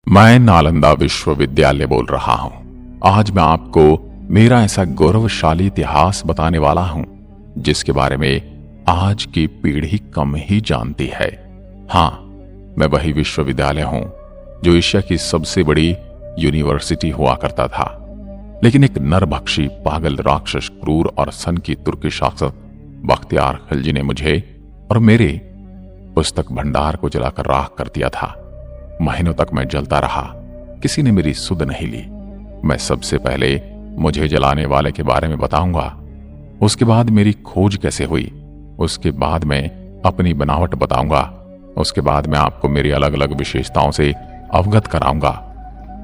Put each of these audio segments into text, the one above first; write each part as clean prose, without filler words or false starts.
मैं नालंदा विश्वविद्यालय बोल रहा हूं। आज मैं आपको मेरा ऐसा गौरवशाली इतिहास बताने वाला हूं जिसके बारे में आज की पीढ़ी कम ही जानती है। हां, मैं वही विश्वविद्यालय हूं जो एशिया की सबसे बड़ी यूनिवर्सिटी हुआ करता था। लेकिन एक नरभक्षी, पागल, राक्षस, क्रूर और सन की तुर्की शासक बख्तियार खिलजी ने मुझे और मेरे पुस्तक भंडार को जलाकर राख कर दिया था। महीनों तक मैं जलता रहा, किसी ने मेरी सुध नहीं ली। मैं सबसे पहले मुझे जलाने वाले के बारे में बताऊंगा, उसके बाद मेरी खोज कैसे हुई, उसके बाद मैं अपनी बनावट बताऊंगा, उसके बाद मैं आपको मेरी अलग अलग विशेषताओं से अवगत कराऊंगा,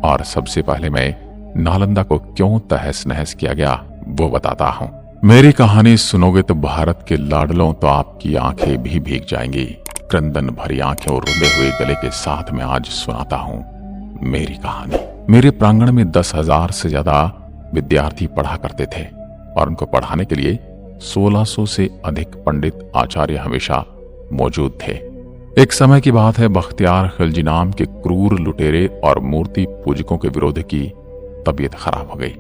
और सबसे पहले मैं नालंदा को क्यों तहस नहस किया गया वो बताता हूं। मेरी कहानी सुनोगे तो भारत के लाडलों, तो आपकी आंखें भी भीग जाएंगी। क्रंदन भरी आंखें और रुंधे हुए गले के साथ मैं आज सुनाता हूं मेरी कहानी। मेरे प्रांगण में 10,000 से ज्यादा विद्यार्थी पढ़ा करते थे और उनको पढ़ाने के लिए 1600 से अधिक पंडित आचार्य हमेशा मौजूद थे। एक समय की बात है, बख्तियार खिलजी नाम के क्रूर लुटेरे और मूर्ति पूजकों के विरोध की तबीयत खराब हो गई।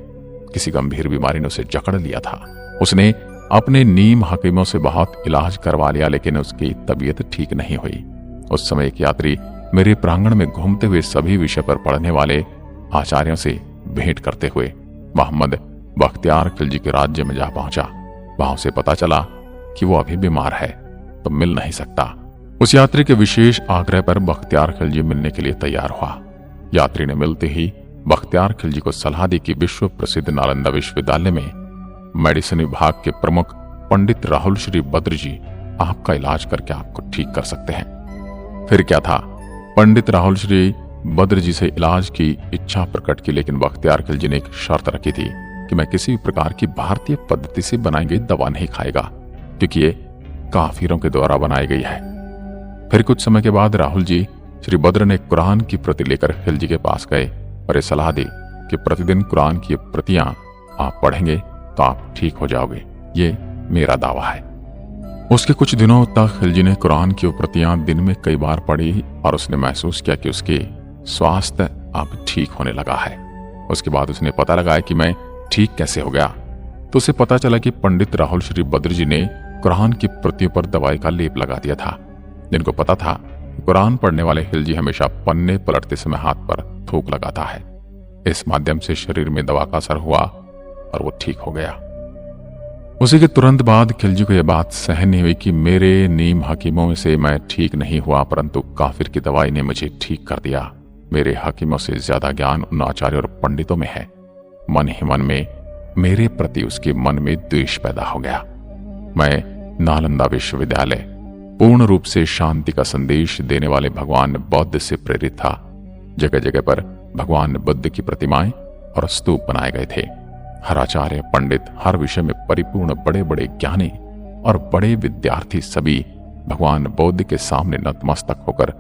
किसी गंभीर बीमारी ने उसे जकड़ लिया था। उसने अपने नीम हकीमों से बहुत इलाज करवा लिया, लेकिन उसकी तबीयत ठीक नहीं हुई। उस समय एक यात्री मेरे प्रांगण में घूमते हुए सभी विषय पर पढ़ने वाले आचार्यों से भेंट करते हुए मोहम्मद बख्तियार खिलजी के राज्य में जा पहुंचा। वहां उसे पता चला कि वो अभी बीमार है तो मिल नहीं सकता। उस यात्री के विशेष आग्रह पर बख्तियार खिलजी मिलने के लिए तैयार हुआ। यात्री ने मिलते ही बख्तियार खिलजी को सलाह दी कि विश्व प्रसिद्ध नालंदा विश्वविद्यालय में मेडिसिन विभाग के प्रमुख पंडित राहुल श्री बद्र जी आपका इलाज करके आपको ठीक कर सकते हैं। फिर क्या था, पंडित राहुल श्री बद्र जी से इलाज की इच्छा प्रकट की, लेकिन बख्तियार खिलजी ने एक शर्त रखी थी कि मैं किसी भी प्रकार की भारतीय पद्धति से बनाई गई दवा नहीं खाएगा, क्योंकि ये काफिरों के द्वारा बनाई गई है। फिर कुछ समय के बाद राहुल जी श्री बद्र ने कुरान की प्रति लेकर खिलजी के पास गए और ये सलाह दी कि प्रतिदिन कुरान की प्रतियां आप पढ़ेंगे तो आप ठीक हो जाओगे। ये मेरा दावा है। उसके कुछ दिनों तक खिलजी ने कुरान की प्रतियां दिन में कई बार पढ़ी और उसने महसूस किया कि उसके स्वास्थ्य अब ठीक होने लगा है। उसके बाद उसने पता लगाया कि मैं ठीक कैसे हो गया। तो उसे पता चला कि पंडित राहुल श्री बद्र जी ने कुरान की प्रतियों पर दवाई का लेप लगा दिया था। जिनको पता था कुरान पढ़ने वाले खिलजी हमेशा पन्ने पलटते समय हाथ पर थूक लगाता है। इस माध्यम से शरीर में दवा का असर हुआ और वो ठीक हो गया। उसी के तुरंत बाद खिलजी को यह बात सहन नहीं हुई कि मेरे नीम हकीमों में से मैं ठीक नहीं हुआ, परंतु काफिर की दवाई ने मुझे ठीक कर दिया। मेरे हकीमों से ज्यादा ज्ञान उन आचार्य और पंडितों में है। मन ही मन में मेरे प्रति उसके मन में द्वेष पैदा हो गया। मैं नालंदा विश्वविद्यालय पूर्ण रूप से शांति का संदेश देने वाले भगवान बौद्ध से प्रेरित था। जगह जगह पर भगवान बुद्ध की प्रतिमाएं और स्तूप बनाए गए थे। हर आचार्य, पंडित, हर विषय में परिपूर्ण बड़े बड़े ज्ञानी और बड़े विद्यार्थी सभी भगवान बौद्ध के सामने नतमस्तक होकर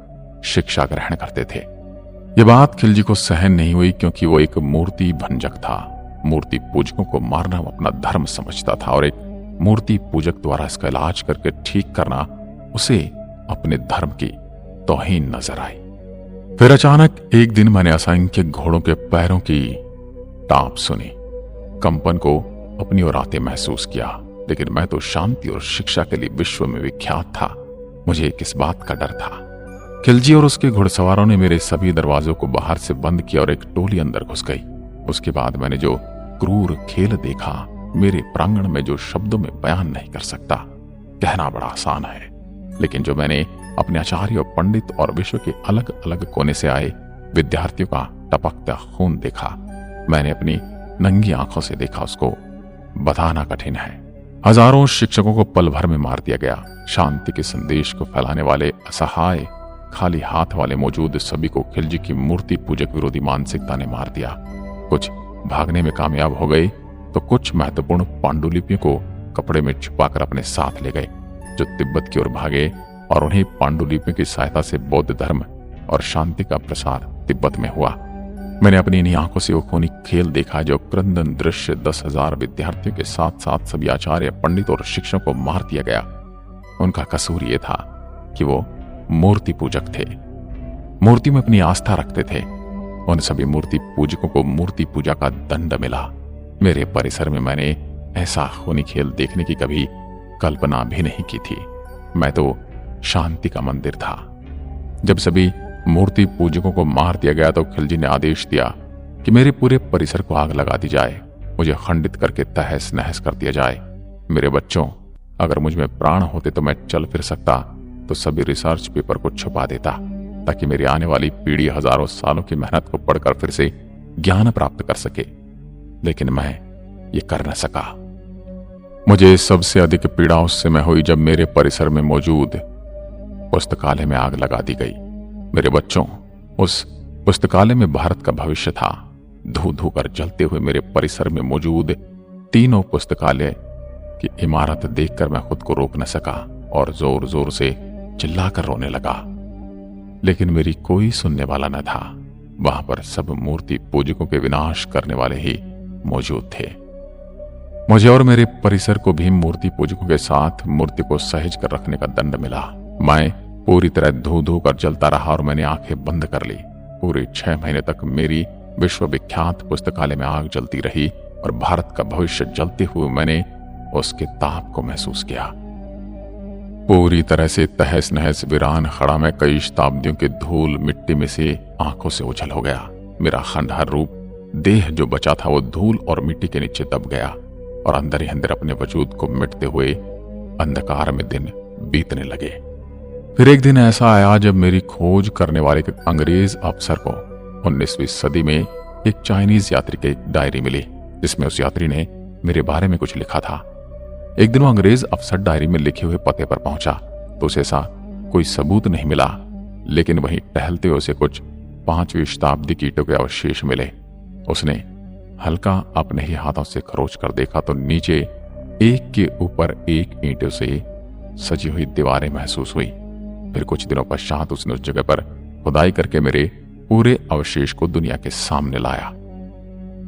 शिक्षा ग्रहण करते थे। यह बात खिलजी को सहन नहीं हुई, क्योंकि वो एक मूर्ति भंजक था। मूर्ति पूजकों को मारना वो अपना धर्म समझता था और एक मूर्ति पूजक द्वारा इसका इलाज करके ठीक करना उसे अपने धर्म की तौहीन नजर आई। फिर अचानक एक दिन मैंने असंख्य घोड़ों के पैरों की टाप सुनी। कंपन को अपनी ओर आते महसूस किया, लेकिन मैं तो शांति और शिक्षा के लिए विश्व में विख्यात था। मुझे किस बात का डर था। खिलजी और उसके घुड़सवारों ने मेरे सभी दरवाजों को बाहर से बंद किया और एक टोली अंदर घुस गई। उसके बाद मैंने जो क्रूर खेल देखा, मेरे प्रांगण में जो शब्दों में बयान नहीं कर सकता। कहना बड़ा आसान है, लेकिन जो मैंने अपने आचार्य और पंडित और विश्व के अलग अलग कोने से आए विद्यार्थियों का टपकता खून देखा, मैंने अपनी नंगी आंखों से देखा, उसको बताना कठिन है। हजारों शिक्षकों को पल भर में मार दिया गया। शांति के संदेश को फैलाने वाले असहाय खाली हाथ वाले मौजूद सभी को खिलजी की मूर्ति पूजक विरोधी मानसिकता ने मार दिया। कुछ भागने में कामयाब हो गए तो कुछ महत्वपूर्ण पांडुलिपियों को कपड़े में छुपाकर अपने साथ ले गए, जो तिब्बत की ओर भागे, और उन्हीं पांडुलिपियों की सहायता से बौद्ध धर्म और शांति का प्रसार तिब्बत में हुआ। मैंने अपनी इन्हीं आंखों से वो खूनी खेल देखा, जो क्रंदन दृश्य 10,000 विद्यार्थियों के साथ साथ सभी आचार्य, पंडित और शिक्षकों को मार दिया गया। उनका कसूर ये था कि वो मूर्ति पूजक थे। मूर्ति में अपनी आस्था रखते थे। उन सभी मूर्ति पूजकों को मूर्ति पूजा का दंड मिला। मेरे परिसर में मैंने ऐसा खूनी खेल देखने की कभी कल्पना भी नहीं की थी। मैं तो शांति का मंदिर था। जब सभी मूर्ति पूजकों को मार दिया गया तो खिलजी ने आदेश दिया कि मेरे पूरे परिसर को आग लगा दी जाए, मुझे खंडित करके तहस नहस कर दिया जाए। मेरे बच्चों, अगर मुझ में प्राण होते तो मैं चल फिर सकता, तो सभी रिसर्च पेपर को छुपा देता, ताकि मेरी आने वाली पीढ़ी हजारों सालों की मेहनत को पढ़कर फिर से ज्ञान प्राप्त कर सके। लेकिन मैं ये कर न सका। मुझे सबसे अधिक पीड़ा उस समय हुई जब मेरे परिसर में मौजूद पुस्तकालय में आग लगा दी गई। मेरे बच्चों, उस पुस्तकालय में भारत का भविष्य था। धू धू कर जलते हुए मेरे परिसर में मौजूद तीनों पुस्तकालय की इमारत देखकर मैं खुद को रोक न सका और जोर जोर से चिल्लाकर रोने लगा। लेकिन मेरी कोई सुनने वाला न था। वहां पर सब मूर्ति पूजकों के विनाश करने वाले ही मौजूद थे। मुझे और मेरे परिसर को भी मूर्ति पूजकों के साथ मूर्ति को सहेज कर रखने का दंड मिला। मैं पूरी तरह धू धू कर जलता रहा और मैंने आंखें बंद कर ली। पूरे 6 महीने तक मेरी विश्वविख्यात पुस्तकालय में आग जलती रही और भारत का भविष्य जलते हुए मैंने उसके ताप को महसूस किया। पूरी तरह से तहस नहस वीरान खड़ा में कई शताब्दियों के धूल मिट्टी में से आंखों से ओझल हो गया। मेरा खंडहर रूप देह जो बचा था वो धूल और मिट्टी के नीचे दब गया और अंदर ही अंदर अपने वजूद को मिटते हुए अंधकार में दिन बीतने लगे। फिर एक दिन ऐसा आया जब मेरी खोज करने वाले एक अंग्रेज अफसर को 19वीं सदी में एक चाइनीज यात्री की एक डायरी मिली, जिसमें उस यात्री ने मेरे बारे में कुछ लिखा था। एक दिन वो अंग्रेज अफसर डायरी में लिखे हुए पते पर पहुंचा तो उसे ऐसा कोई सबूत नहीं मिला, लेकिन वहीं टहलते उसे कुछ 5वीं शताब्दी की ईंटों के अवशेष मिले। उसने हल्का अपने ही हाथों से खरोच कर देखा तो नीचे एक के ऊपर एक ईंटों से सजी हुई दीवारें महसूस हुई। फिर कुछ दिनों पश्चात उसने उस जगह पर खुदाई करके मेरे पूरे अवशेष को दुनिया के सामने लाया।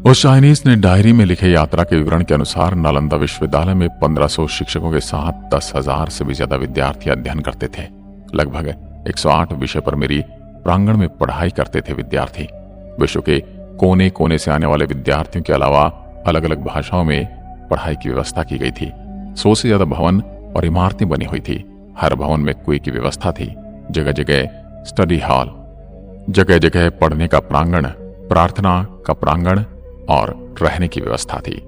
उस चाइनीज ने डायरी में लिखे यात्रा के विवरण के अनुसार नालंदा विश्वविद्यालय में 1500 शिक्षकों के साथ 10,000 से भी ज्यादा विद्यार्थी अध्ययन करते थे। लगभग 108 विषय पर मेरी प्रांगण में पढ़ाई करते थे विद्यार्थी। विश्व के कोने कोने से आने वाले विद्यार्थियों के अलावा अलग अलग भाषाओं में पढ़ाई की व्यवस्था की गई थी। 100 से ज्यादा भवन और इमारतें बनी हुई थी। हर भवन में कुएं की व्यवस्था थी। जगह जगह स्टडी हॉल, जगह जगह पढ़ने का प्रांगण, प्रार्थना का प्रांगण और रहने की व्यवस्था थी।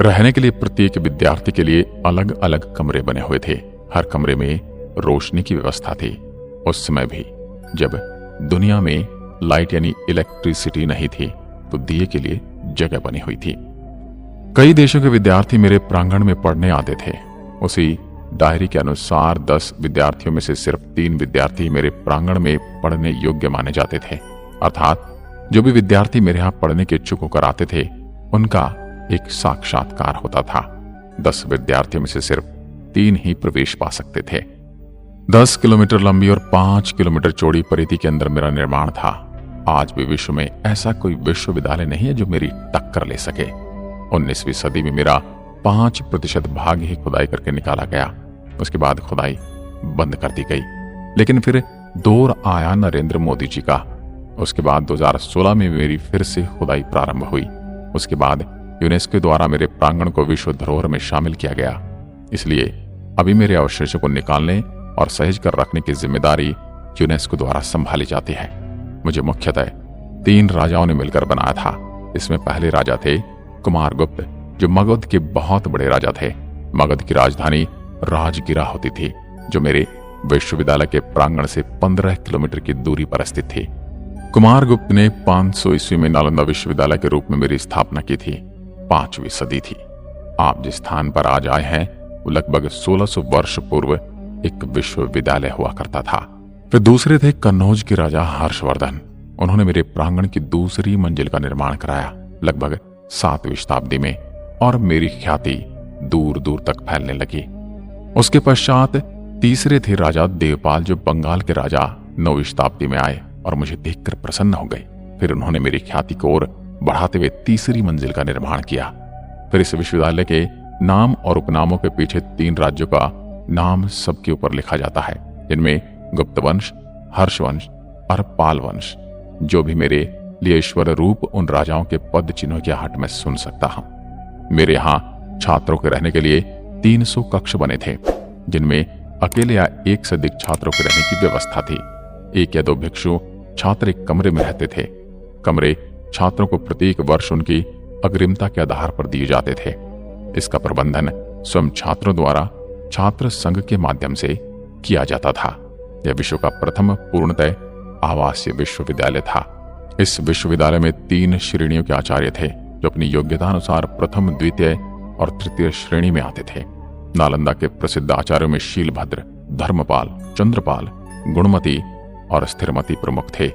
रहने के लिए प्रत्येक विद्यार्थी के लिए अलग अलग कमरे बने हुए थे। हर कमरे में रोशनी की व्यवस्था थी। उस समय भी जब दुनिया में लाइट यानी इलेक्ट्रिसिटी नहीं थी तो दिए के लिए जगह बनी हुई थी। कई देशों के विद्यार्थी मेरे प्रांगण में पढ़ने आते थे। उसी डायरी के अनुसार 10 विद्यार्थियों में से सिर्फ 3 विद्यार्थी मेरे प्रांगण में पढ़ने योग्य माने जाते थे। अर्थात जो भी विद्यार्थी मेरे यहां पढ़ने के इच्छुक होकर आते थे उनका एक साक्षात्कार होता था। 10 विद्यार्थियों में से सिर्फ 3 ही प्रवेश पा सकते थे। 10 किलोमीटर लंबी और 5 किलोमीटर चौड़ी परिधि के अंदर मेरा निर्माण था। आज भी विश्व में ऐसा कोई विश्वविद्यालय नहीं है जो मेरी टक्कर ले सके। 19वीं सदी में मेरा 5% भाग ही खुदाई करके निकाला गया। उसके बाद खुदाई बंद कर दी गई। लेकिन फिर दौर आया नरेंद्र मोदी जी का। उसके बाद 2016 में मेरी फिर से खुदाई प्रारंभ हुई। उसके बाद यूनेस्को द्वारा मेरे प्रांगण को विश्व धरोहर में शामिल किया गया। इसलिए अभी मेरे अवशेषों को निकालने और सहेज कर रखने की जिम्मेदारी यूनेस्को द्वारा संभाली जाती है। मुझे मुख्यतः 3 राजाओं ने मिलकर बनाया था। इसमें पहले राजा थे कुमारगुप्त, जो मगध के बहुत बड़े राजा थे। मगध की राजधानी राजगिरा होती थी, जो मेरे विश्वविद्यालय के प्रांगण से 15 किलोमीटर की दूरी पर स्थित थी। कुमारगुप्त ने 500 ईस्वी में नालंदा विश्वविद्यालय के रूप में मेरी स्थापना की थी। 5वीं सदी थी। आप जिस स्थान पर आज आए हैं वो लगभग 1600 वर्ष पूर्व एक विश्वविद्यालय हुआ करता था। फिर दूसरे थे कन्नौज के राजा हर्षवर्धन। उन्होंने मेरे प्रांगण की दूसरी मंजिल का निर्माण कराया लगभग 7वीं शताब्दी में, और मेरी ख्याति दूर दूर तक फैलने लगी। उसके पश्चात तीसरे थे राजा देवपाल, जो बंगाल के राजा 9वीं शताब्दी में आए और मुझे देखकर प्रसन्न हो गए। फिर उन्होंने मेरी ख्याति को और बढ़ाते हुए तीसरी मंजिल का निर्माण किया। फिर इस विश्वविद्यालय के नाम और उपनामों के पीछे 3 राज्यों का नाम सबके ऊपर लिखा जाता है, जिनमें गुप्त वंश, हर्ष वंश और पाल वंश, जो भी मेरे लिए ईश्वर रूप उन राजाओं के पद चिन्हों की आहट में सुन सकता हूं। मेरे यहां छात्रों के रहने के लिए 300 कक्ष बने थे, जिनमें अकेले या एक से अधिक छात्रों के रहने की व्यवस्था थी। 1 या 2 भिक्षु छात्र एक कमरे में रहते थे। कमरे छात्रों को प्रत्येक वर्ष उनकी अग्रिमता के आधार पर दिए जाते थे। इसका प्रबंधन स्वयं छात्रों द्वारा छात्र संघ के माध्यम से किया जाता था। यह विश्व का प्रथम पूर्णतः आवासीय विश्वविद्यालय था। इस विश्वविद्यालय में 3 श्रेणियों के आचार्य थे, जो अपनी योग्यता अनुसार प्रथम, द्वितीय और तृतीय श्रेणी में आते थे। नालंदा के प्रसिद्ध आचार्यों में शीलभद्र, धर्मपाल, चंद्रपाल, गुणमती और स्थिरमती प्रमुख थे।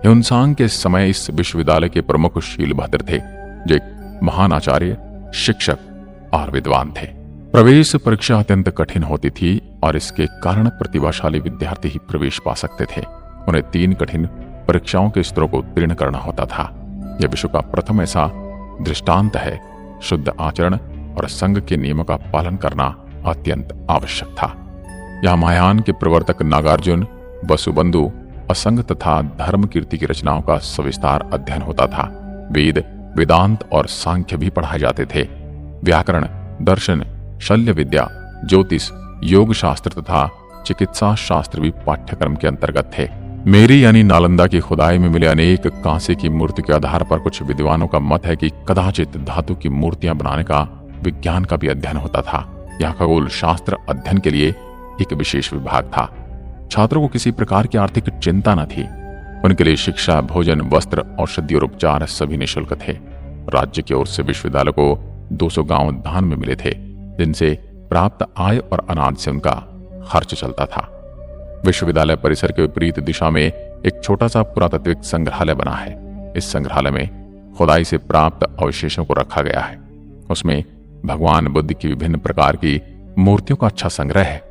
ह्युनसांग के समय इस विश्वविद्यालय के प्रमुख शीलभद्र थे, जो एक महान आचार्य, शिक्षक और विद्वान थे। प्रवेश परीक्षा अत्यंत कठिन होती थी और इसके कारण प्रतिभाशाली विद्यार्थी ही प्रवेश पा सकते थे। उन्हें 3 कठिन परीक्षाओं के स्तरों को उत्तीर्ण करना होता था। यह विश्व का प्रथम ऐसा दृष्टांत है। शुद्ध आचरण और संघ के नियमों का पालन करना अत्यंत आवश्यक था। यह महायान के प्रवर्तक नागार्जुन, वसुबंधु, असंग तथा धर्म कीर्ति की रचनाओं का सविस्तार अध्ययन होता था। वेद, वेदांत और सांख्य भी पढ़ाए जाते थे। व्याकरण, दर्शन, शल्य विद्या, ज्योतिष, योग शास्त्र तथा चिकित्सा शास्त्र भी पाठ्यक्रम के अंतर्गत थे। मेरी यानी नालंदा की खुदाई में मिले अनेक कांसे की मूर्ति के आधार पर कुछ विद्वानों का मत है कि कदाचित धातु की मूर्तियां बनाने का विज्ञान का भी अध्ययन होता था। यहाँ खगोल शास्त्र अध्ययन के लिए एक विशेष विभाग था। छात्रों को किसी प्रकार की आर्थिक चिंता न थी। उनके लिए शिक्षा, भोजन, वस्त्र, औषधि और उपचार सभी निःशुल्क थे। राज्य की ओर से विश्वविद्यालय को 200 गांव दान में मिले थे, जिनसे प्राप्त आय और अनाज से उनका खर्च चलता था। विश्वविद्यालय परिसर के विपरीत दिशा में एक छोटा सा पुरातात्विक संग्रहालय बना है। इस संग्रहालय में खुदाई से प्राप्त अवशेषों को रखा गया है। उसमें भगवान बुद्ध की विभिन्न प्रकार की मूर्तियों का अच्छा संग्रह है।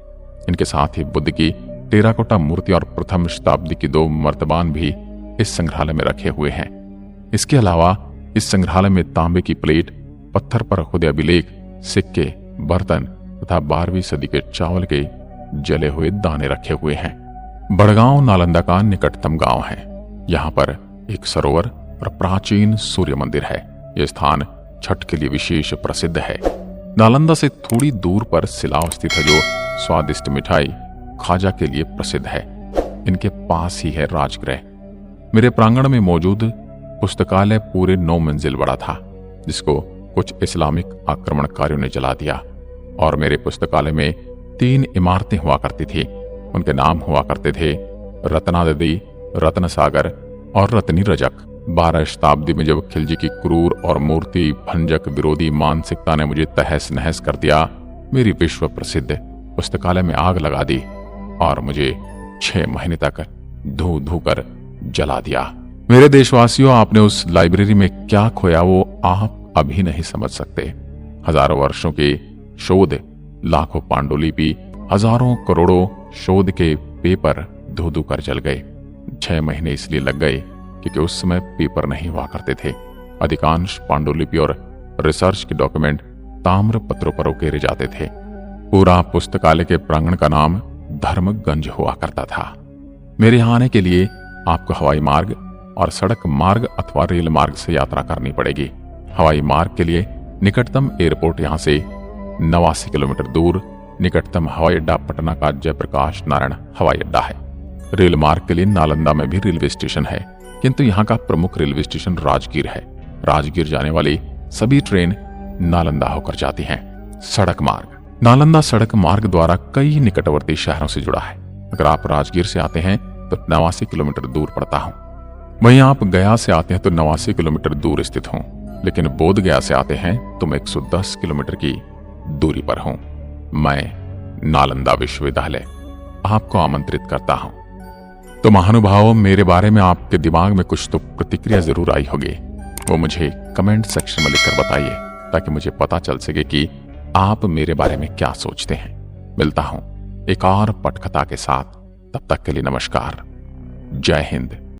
इनके साथ ही बुद्ध की टेराकोटा मूर्ति और प्रथम शताब्दी की 2 मर्तबान भी इस संग्रहालय में रखे हुए हैं। इसके अलावा इस संग्रहालय में तांबे की प्लेट, पत्थर पर खुदे अभिलेख, सिक्के, बर्तन तथा 12वीं सदी के चावल के जले हुए दाने रखे हुए हैं। बड़गांव नालंदा का निकटतम गांव है। यहाँ पर एक सरोवर और प्राचीन सूर्य मंदिर है। यह स्थान छठ के लिए विशेष प्रसिद्ध है। नालंदा से थोड़ी दूर पर सिलाव स्थित है, जो स्वादिष्ट मिठाई खाजा के लिए प्रसिद्ध है। इनके पास ही है राजगृह। मेरे प्रांगण में मौजूद पुस्तकालय पूरे 9 मंजिल बड़ा था, जिसको कुछ इस्लामिक आक्रमणकारियों ने जला दिया। और मेरे पुस्तकालय में 3 इमारतें हुआ करती थी। उनके नाम हुआ करते थे रत्नादि, रत्न सागर और रत्नी रजक। 12 शताब्दी में जब खिलजी की क्रूर और मूर्ति भंजक विरोधी मानसिकता ने मुझे तहस नहस कर दिया, मेरी विश्व प्रसिद्ध पुस्तकालय में आग लगा दी और मुझे 6 महीने तक धू धू कर जला दिया। मेरे देशवासियों, आपने उस लाइब्रेरी में क्या खोया वो आप अभी नहीं समझ सकते। हजारों वर्षों के शोध, लाखों पांडुलिपि, हजारों करोड़ों शोध के पेपर धू धू कर जल गए। 6 महीने इसलिए लग गए क्योंकि उस समय पेपर नहीं हुआ करते थे। अधिकांश पांडुलिपि और रिसर्च के डॉक्यूमेंट ताम्र पत्रों पर उकेरे जाते थे। पूरा पुस्तकालय के प्रांगण का नाम धर्मगंज हुआ करता था। मेरे यहाँ आने के लिए आपको हवाई मार्ग और सड़क मार्ग अथवा रेल मार्ग से यात्रा करनी पड़ेगी। हवाई मार्ग के लिए निकटतम एयरपोर्ट यहाँ से 89 किलोमीटर दूर निकटतम हवाई अड्डा पटना का जयप्रकाश नारायण हवाई अड्डा है। रेल मार्ग के लिए नालंदा में भी रेलवे स्टेशन है, किंतु यहाँ का प्रमुख रेलवे स्टेशन राजगीर है। राजगीर जाने वाली सभी ट्रेन नालंदा होकर जाती हैं। सड़क मार्ग, नालंदा सड़क मार्ग द्वारा कई निकटवर्ती शहरों से जुड़ा है। अगर आप राजगीर से आते हैं तो 89 किलोमीटर दूर पड़ता हूँ। वहीं आप गया से आते हैं तो 89 किलोमीटर दूर स्थित हूँ, लेकिन बोध गया से आते हैं तो मैं 110 किलोमीटर की दूरी पर हूँ। मैं नालंदा विश्वविद्यालय आपको आमंत्रित करता हूँ। तो महानुभावों, मेरे बारे में आपके दिमाग में कुछ तो प्रतिक्रिया जरूर आई होगी। वो मुझे कमेंट सेक्शन में लिखकर बताइए, ताकि मुझे पता चल सके कि आप मेरे बारे में क्या सोचते हैं। मिलता हूं एक और पटकथा के साथ। तब तक के लिए नमस्कार। जय हिंद।